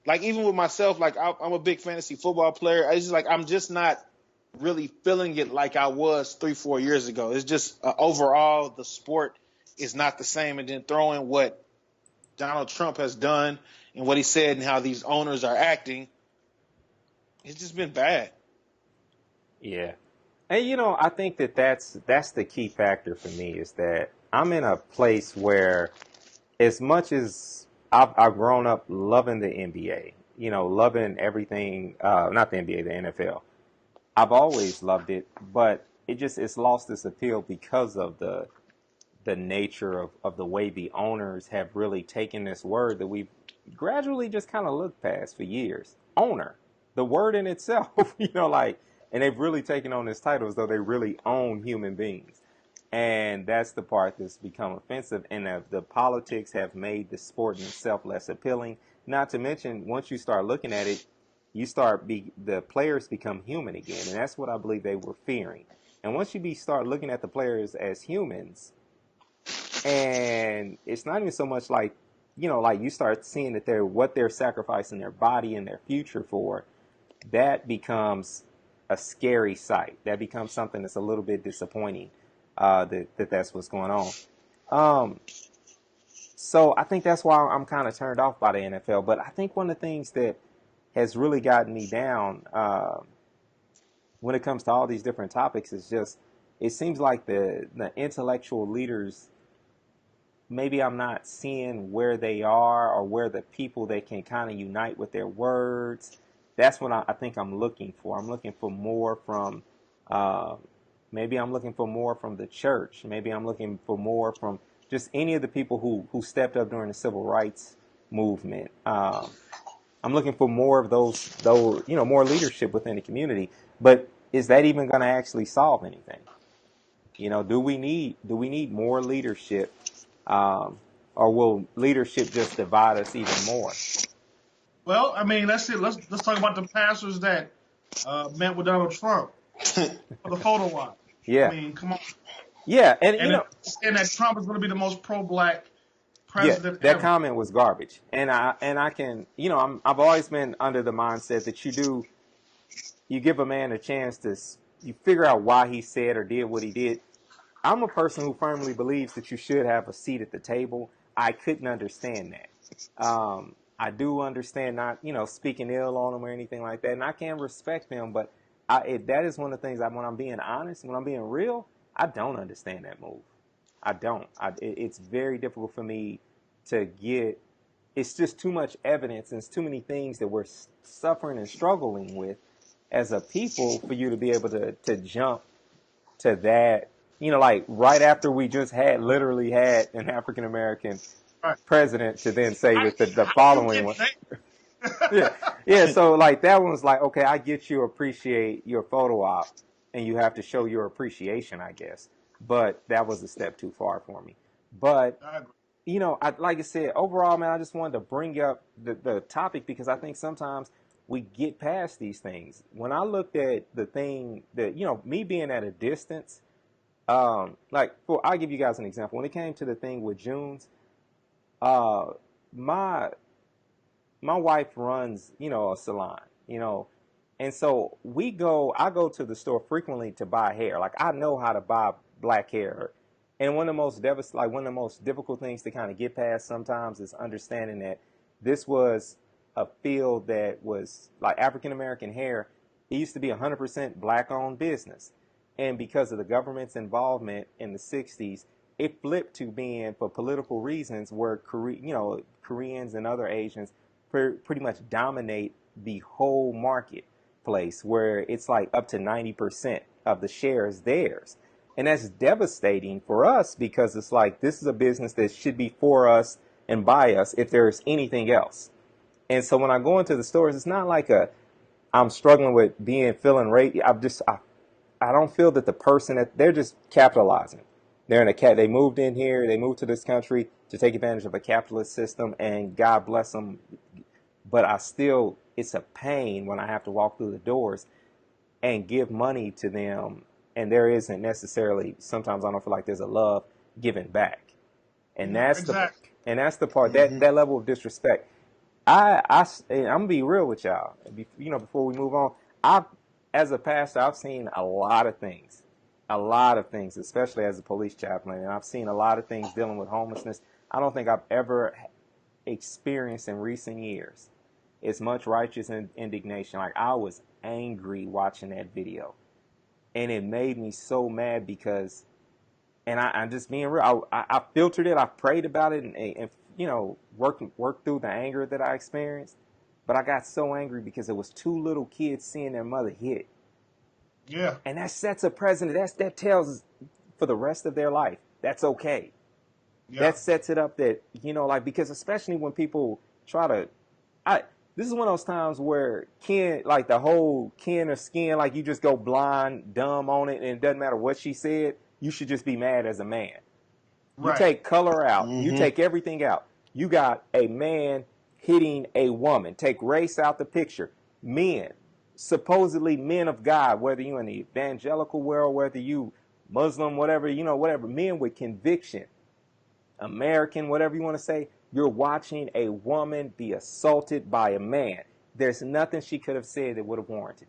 like even with myself, like I'm a big fantasy football player. It's just like I'm just not really feeling it like I was 3-4 years ago. It's just overall the sport is not the same. And then throwing what Donald Trump has done and what he said and how these owners are acting, it's just been bad. Yeah. And I think that's the key factor for me is that I'm in a place where as much as I've grown up loving the NBA, loving everything, not the NBA, the NFL. I've always loved it, but it's lost its appeal because of the nature of the way the owners have really taken this word that we've gradually just kind of looked past for years. Owner, the word in itself, and they've really taken on this title as though they really own human beings. And that's the part that's become offensive. And the politics have made the sport in itself less appealing. Not to mention, once you start looking at it, the players become human again. And that's what I believe they were fearing. And once you start looking at the players as humans, and it's not even so much like, like you start seeing that what they're sacrificing their body and their future for, that becomes a scary sight. That becomes something that's a little bit disappointing. That's what's going on. So I think that's why I'm kind of turned off by the NFL. But I think one of the things that has really gotten me down when it comes to all these different topics is just it seems like the intellectual leaders, maybe I'm not seeing where they are or where the people that can kind of unite with their words. That's what I think I'm looking for. I'm looking for more from maybe I'm looking for more from the church. Maybe I'm looking for more from just any of the people who stepped up during the civil rights movement. I'm looking for more of those, more leadership within the community. But is that even going to actually solve anything? Do we need more leadership, or will leadership just divide us even more? Well, I mean, let's talk about the pastors that met with Donald Trump for the photo op. Yeah. I mean, come on. Yeah, and and that Trump is going to be the most pro-black president that ever. comment was garbage. And I can, I've always been under the mindset that you give a man a chance to you figure out why he said or did what he did. I'm a person who firmly believes that you should have a seat at the table. I couldn't understand that. I do understand not, speaking ill on him or anything like that, and I can respect him. But that is one of the things when I'm being honest, when I'm being real, I don't understand that move. I don't. It's very difficult for me to get. It's just too much evidence and it's too many things that we're suffering and struggling with as a people for you to be able to jump to that. Like right after we just literally had an African American president to then say that the following one. Yeah. So like that one was like, okay, I get you appreciate your photo op, and you have to show your appreciation, I guess. But that was a step too far for me. But like I said, overall, man, I just wanted to bring up the topic because I think sometimes we get past these things. When I looked at the thing that me being at a distance. I'll give you guys an example. When it came to the thing with June's, my wife runs, a salon, and so I go to the store frequently to buy hair. Like I know how to buy black hair. And one of the most difficult things to kind of get past sometimes is understanding that this was a field that was like African American hair. It used to be 100% black owned business. And because of the government's involvement in the 60s, it flipped to being, for political reasons, where Koreans and other Asians pretty much dominate the whole marketplace, where it's like up to 90%. of the share is theirs. And that's devastating for us because it's like this is a business that should be for us and by us if there's anything else. And so when I go into the stores, it's not like I'm struggling with feeling rate. I don't feel that the person that they're just capitalizing. They moved in here, they moved to this country to take advantage of a capitalist system, and God bless them. But it's a pain when I have to walk through the doors and give money to them, and there isn't necessarily, sometimes I don't feel like there's a love given back. And that's the part, that level of disrespect. I'm gonna be real with y'all. Before we move on, as a pastor, I've seen a lot of things, especially as a police chaplain, and I've seen a lot of things dealing with homelessness. I don't think I've ever experienced in recent years as much righteous indignation. Like, I was angry watching that video, and it made me so mad because, and I'm just being real. I filtered it. I prayed about it, and worked through the anger that I experienced. But I got so angry because it was two little kids seeing their mother hit. Yeah. And that sets a precedent. That tells for the rest of their life, that's okay. Yeah. That sets it up that, because especially when people try to, this is one of those times where the whole kin or skin, like you just go blind, dumb on it, and it doesn't matter what she said. You should just be mad as a man. Right. You take color out. Mm-hmm. You take everything out. You got a man hitting a woman. Take race out the picture. Men, supposedly men of God, whether you in the evangelical world, whether you Muslim, whatever, men with conviction, American, whatever you want to say, you're watching a woman be assaulted by a man. There's nothing she could have said that would have warranted.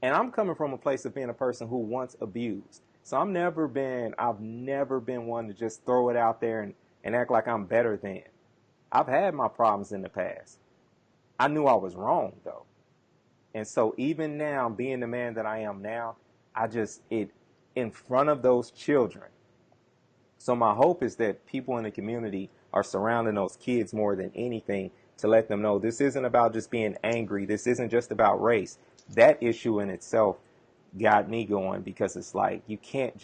And I'm coming from a place of being a person who once abused. So I've never been one to just throw it out there and act like I'm better than. I've had my problems in the past. I knew I was wrong, though. And so even now, being the man that I am now, in front of those children. So my hope is that people in the community are surrounding those kids more than anything to let them know this isn't about just being angry. This isn't just about race. That issue in itself got me going because it's like you can't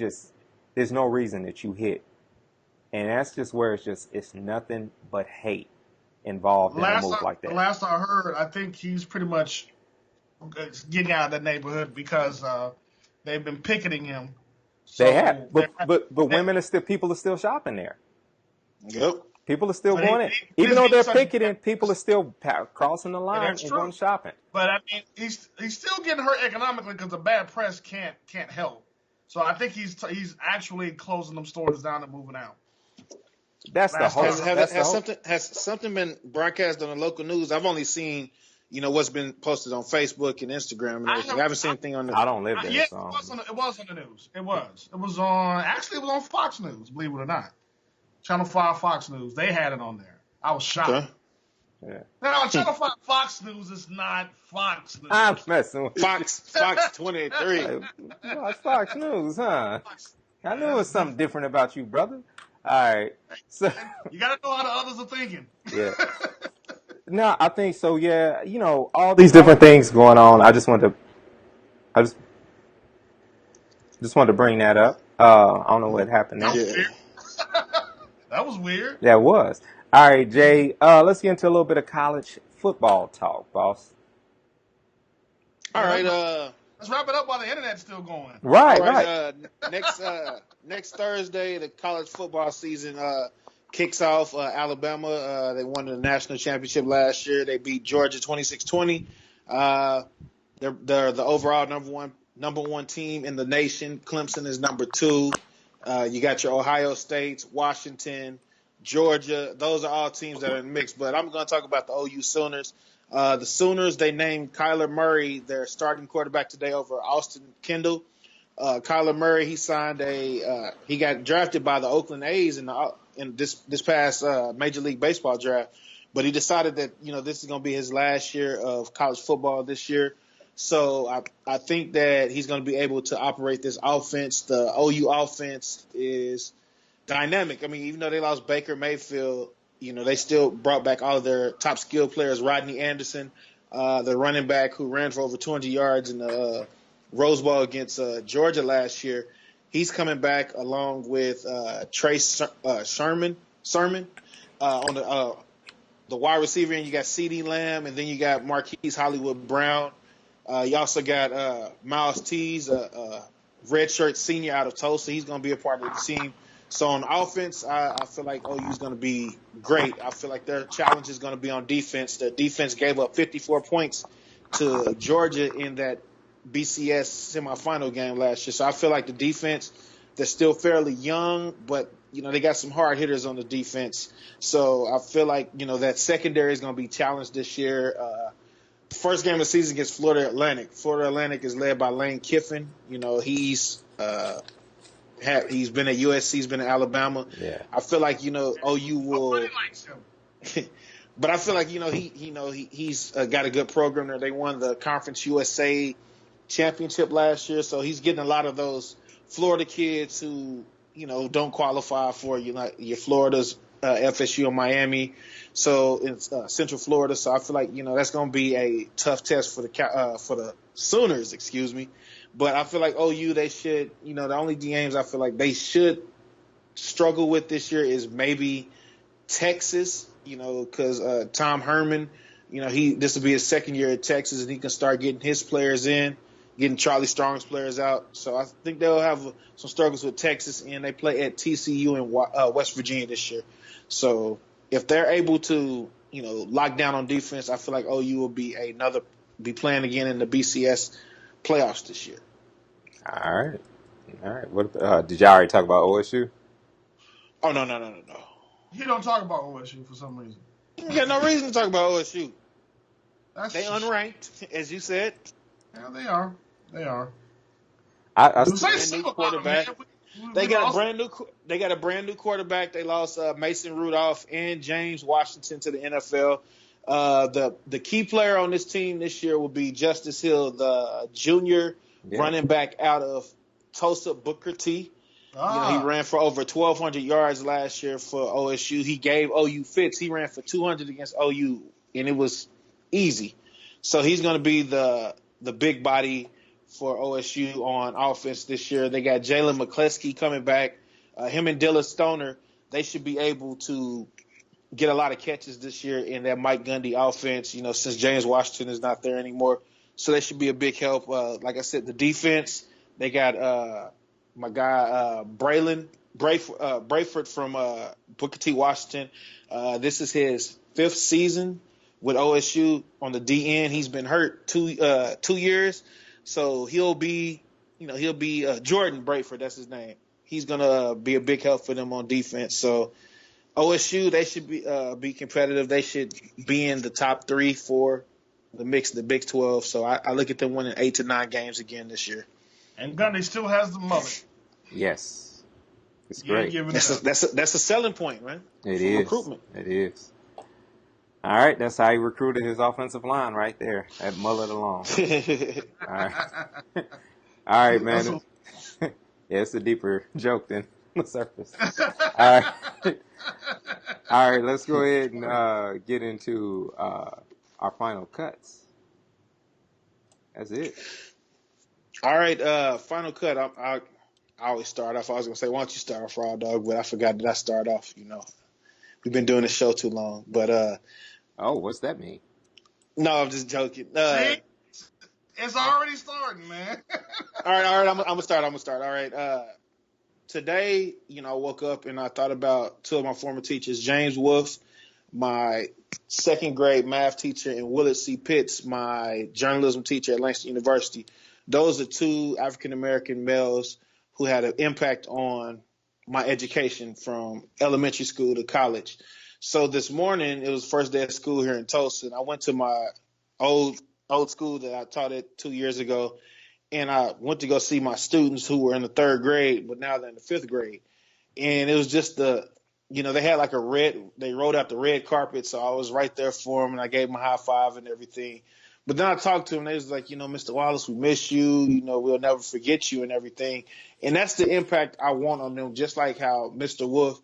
there's no reason that you hit. And that's just where it's nothing but hate involved in a move like that. Last I heard, I think he's pretty much getting out of that neighborhood because they've been picketing him. So they have, but people are still shopping there. Yep. People are still going in. Even though they're picketing, people are still crossing the line and going shopping. But I mean, he's still getting hurt economically because the bad press can't help. So I think he's actually closing them stores down and moving out. That's the hope. Has something been broadcast on the local news? I've only seen, what's been posted on Facebook and Instagram and everything. I haven't seen anything on the. I don't live there. Yeah, so. It was on the news. It was on Fox News. Believe it or not, Channel 5 Fox News. They had it on there. I was shocked. Okay. Yeah. No, Channel 5 Fox News is not Fox News. I'm messing with Fox 23. Watch Fox News, huh? I knew it was something different about you, brother. All right. So you got to know how the others are thinking. Yeah. No, I think so. Yeah. All these different things going on. I just wanted to bring that up. I don't know what happened there. That was weird. That was. All right, Jay. Let's get into a little bit of college football talk, boss. All right. Let's wrap it up while the internet's still going. Right. Next Thursday, the college football season kicks off. Alabama, they won the national championship last year. They beat Georgia 26-20. They're the overall number one team in the nation. Clemson is number 2. You got your Ohio States, Washington, Georgia. Those are all teams that are in the mix. But I'm going to talk about the OU Sooners. The Sooners, they named Kyler Murray their starting quarterback today over Austin Kendall. Kyler Murray, he got drafted by the Oakland A's in this past Major League Baseball draft, but he decided that this is going to be his last year of college football this year. So I think that he's going to be able to operate this offense. The OU offense is dynamic. I mean, even though they lost Baker Mayfield, they still brought back all of their top skill players. Rodney Anderson, the running back who ran for over 200 yards in the Rose Bowl against Georgia last year. He's coming back along with Trey Sermon on the wide receiver, and you got CeeDee Lamb, and then you got Marquise Hollywood Brown. You also got Miles Tees, redshirt senior out of Tulsa. He's going to be a part of the team. So on offense, I feel like OU is going to be great. I feel like their challenge is going to be on defense. The defense gave up 54 points to Georgia in that BCS semifinal game last year. So I feel like the defense, they're still fairly young, but they got some hard hitters on the defense. So I feel like that secondary is going to be challenged this year. First game of the season against Florida Atlantic. Florida Atlantic is led by Lane Kiffin. He's been at USC, he's been at Alabama. Yeah. I feel like OU will. Nobody likes him. But I feel like he's got a good program there. They won the Conference USA championship last year, so he's getting a lot of those Florida kids who don't qualify for your Florida's, FSU or Miami. So it's Central Florida. So I feel like that's going to be a tough test for the Sooners. Excuse me. But I feel like OU, they should, the only games I feel like they should struggle with this year is maybe Texas, because Tom Herman, this will be his second year at Texas, and he can start getting his players in, getting Charlie Strong's players out. So I think they'll have some struggles with Texas, and they play at TCU in West Virginia this year. So if they're able to, lock down on defense, I feel like OU will be playing again in the BCS playoffs this year. All right. What did y'all already talk about OSU? Oh, no. He don't talk about OSU for some reason. You got no reason to talk about OSU. They unranked, as you said. Yeah, they are. They are. I brand new quarterback. They got a brand new quarterback. They lost Mason Rudolph and James Washington to the NFL. The key player on this team this year will be Justice Hill, the junior running back out of Tulsa, Booker T. He ran for over 1,200 yards last year for OSU. He gave OU fits. He ran for 200 against OU, and it was easy. So he's going to be the big body for OSU on offense this year. They got Jalen McCleskey coming back. Him and Dylan Stoner, they should be able to get a lot of catches this year in that Mike Gundy offense, since James Washington is not there anymore. So they should be a big help. Like I said, the defense, they got my guy Brayford from Booker T. Washington. This is his 5th season with OSU on the DN. He's been hurt 2 years. So he'll be Jordan Brayford, that's his name. He's gonna be a big help for them on defense. So OSU, they should be competitive. They should be in the top 3 for the mix of the Big 12. So I look at them winning 8 to 9 games again this year. And Gundy still has the mullet. Yes, it's great. That's a selling point, man. It is recruitment. It is. All right, that's how he recruited his offensive line right there, that mullet alone. All right, man. Yeah, it's a deeper joke than the surface. All right, let's go ahead and get into our final cuts. That's it. All right, final cut. I always start off. I was going to say, why don't you start off, Raw Dog? But I forgot that I start off, We've been doing this show too long. But oh, what's that mean? No, I'm just joking. It's already starting, man. All right. I'm gonna start. All right. Today, I woke up and I thought about 2 of my former teachers, James Wolf, my 2nd grade math teacher, and Willard C. Pitts, my journalism teacher at Langston University. Those are 2 African American males who had an impact on my education from elementary school to college. So this morning, it was the first day of school here in Tulsa, and I went to my old school that I taught at 2 years ago, and I went to go see my students who were in the 3rd grade, but now they're in the 5th grade. And it was just they had they rolled out the red carpet, so I was right there for them, and I gave them a high five and everything. But then I talked to them, and they was like, Mr. Wallace, we miss you, we'll never forget you and everything. And that's the impact I want on them, just like how Mr. Wolf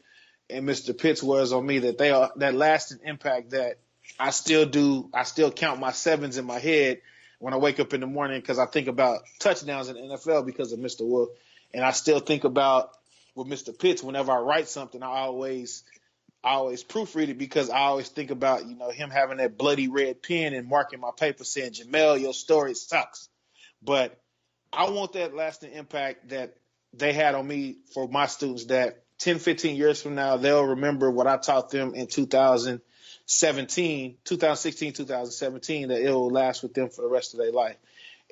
and Mr. Pitts was on me, that lasting impact that I still do. I still count my 7s in my head when I wake up in the morning because I think about touchdowns in the NFL because of Mr. Wolf. And I still think about with Mr. Pitts whenever I write something, I always proofread it because I always think about, him having that bloody red pen and marking my paper saying, Jamel, your story sucks. But I want that lasting impact that they had on me for my students that 10, 15 years from now, they'll remember what I taught them in 2016, 2017, that it will last with them for the rest of their life.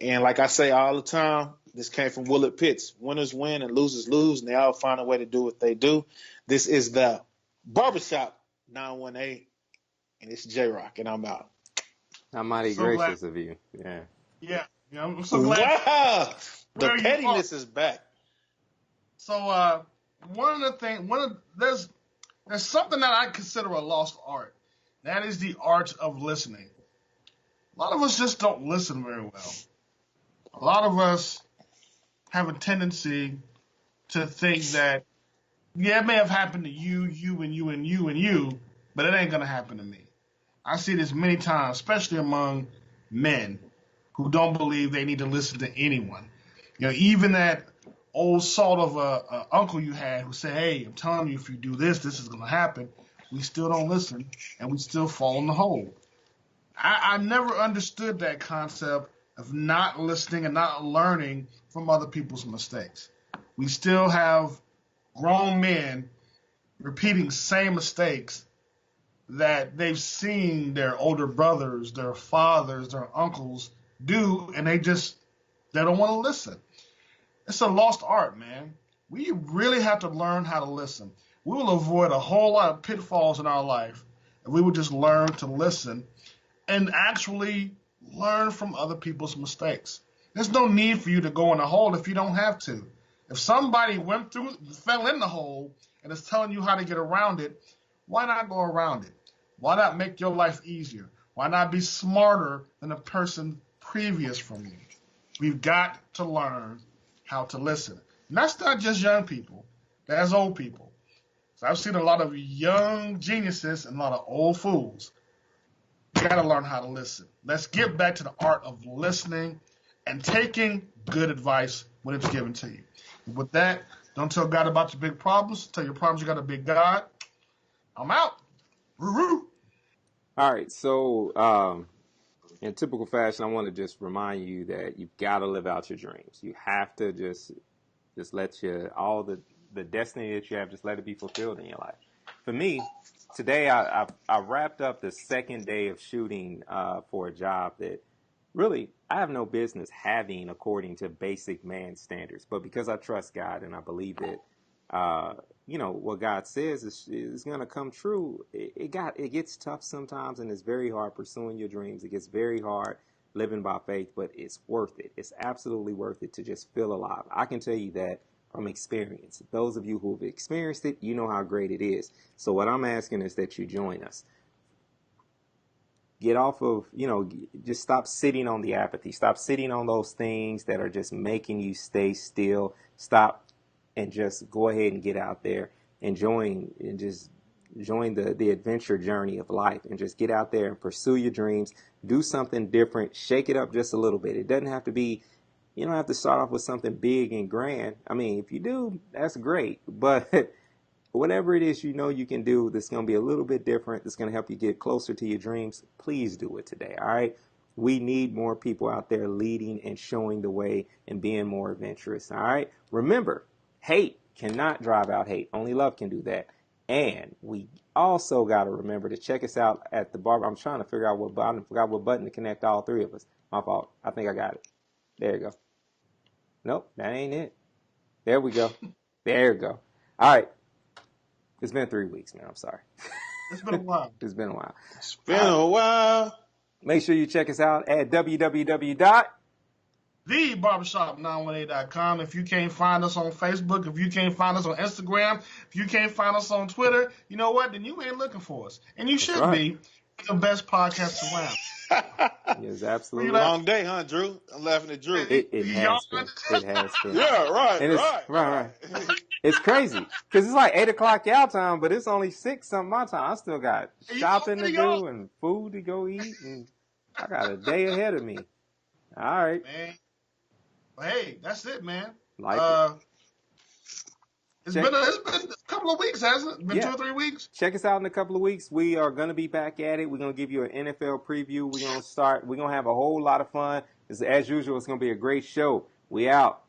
And like I say all the time, this came from Willard Pitts. Winners win and losers lose, and they all find a way to do what they do. This is the Barbershop 918, and it's J-Rock, and I'm out. How mighty So gracious glad. of you. Yeah. Yeah, I'm so glad. Wow. The Where you pettiness are. is back. So there's something that I consider a lost art. That is the art of listening. A lot of us just don't listen very well. A lot of us have a tendency to think that, yeah, it may have happened to you, you, and you, and you, and you, but it ain't going to happen to me. I see this many times, especially among men who don't believe they need to listen to anyone. Even that old salt of a uncle you had who said, hey, I'm telling you, if you do this, this is going to happen. We still don't listen, and we still fall in the hole. I never understood that concept of not listening and not learning from other people's mistakes. We still have grown men repeating same mistakes that they've seen their older brothers, their fathers, their uncles do, and they don't want to listen. It's a lost art, man. We really have to learn how to listen. We will avoid a whole lot of pitfalls in our life if we would just learn to listen and actually learn from other people's mistakes. There's no need for you to go in a hole if you don't have to. If somebody fell in the hole and is telling you how to get around it, why not go around it? Why not make your life easier? Why not be smarter than the person previous from you? We've got to learn how to listen. And that's not just young people. That's old people. So I've seen a lot of young geniuses and a lot of old fools. You got to learn how to listen. Let's get back to the art of listening and taking good advice when it's given to you. With that, don't tell God about your big problems. Tell your problems you got a big God. I'm out. Woo-woo. All right. So, in typical fashion, I want to just remind you that you've got to live out your dreams. You have to just let all the destiny that you have, just let it be fulfilled in your life. For me, today I wrapped up the second day of shooting for a job that really I have no business having according to basic man standards. But because I trust God and I believe that, what God says is going to come true, it gets tough sometimes, and it's very hard pursuing your dreams. It gets very hard living by faith, but it's worth it. It's absolutely worth it to just feel alive. I can tell you that from experience. Those of you who have experienced it, you know how great it is. So what I'm asking is that you join us. Get off of, just stop sitting on the apathy. Stop sitting on those things that are just making you stay still. Stop and just go ahead and get out there and join the adventure journey of life, and just get out there and pursue your dreams. Do something different. Shake it up just a little bit. It doesn't have to be, you don't have to start off with something big and grand. I mean, if you do, that's great. But whatever it is you can do that's going to be a little bit different, that's going to help you get closer to your dreams, please do it today, all right? We need more people out there leading and showing the way and being more adventurous, all right? Remember, hate cannot drive out hate. Only love can do that. And we also got to remember to check us out at the barber. I'm trying to figure out what button. I forgot what button to connect all three of us. My fault. I think I got it. There you go. Nope, that ain't it. There we go. There we go. All right. It's been 3 weeks, man. I'm sorry. It's been a while. It's been a while. It's been a while. Make sure you check us out at TheBarbershop918.com. If you can't find us on Facebook, if you can't find us on Instagram, if you can't find us on Twitter, you know what? Then you ain't looking for us. And you should be. The best podcast around. Yes, absolutely. Long day, huh, Drew? I'm laughing at Drew. It has been. It has been. Yeah, right, and it's, right. It's crazy because it's like 8 o'clock y'all time, but it's only 6 something my time. I still got shopping to do and food to go eat, and I got a day ahead of me. All right. Man. But hey, that's it, man. Like it. It's Check, been a couple of weeks, hasn't it? Been yeah. 2 or 3 weeks. Check us out in a couple of weeks. We are going to be back at it. We're going to give you an NFL preview. We're going to have a whole lot of fun. As usual, it's going to be a great show. We out.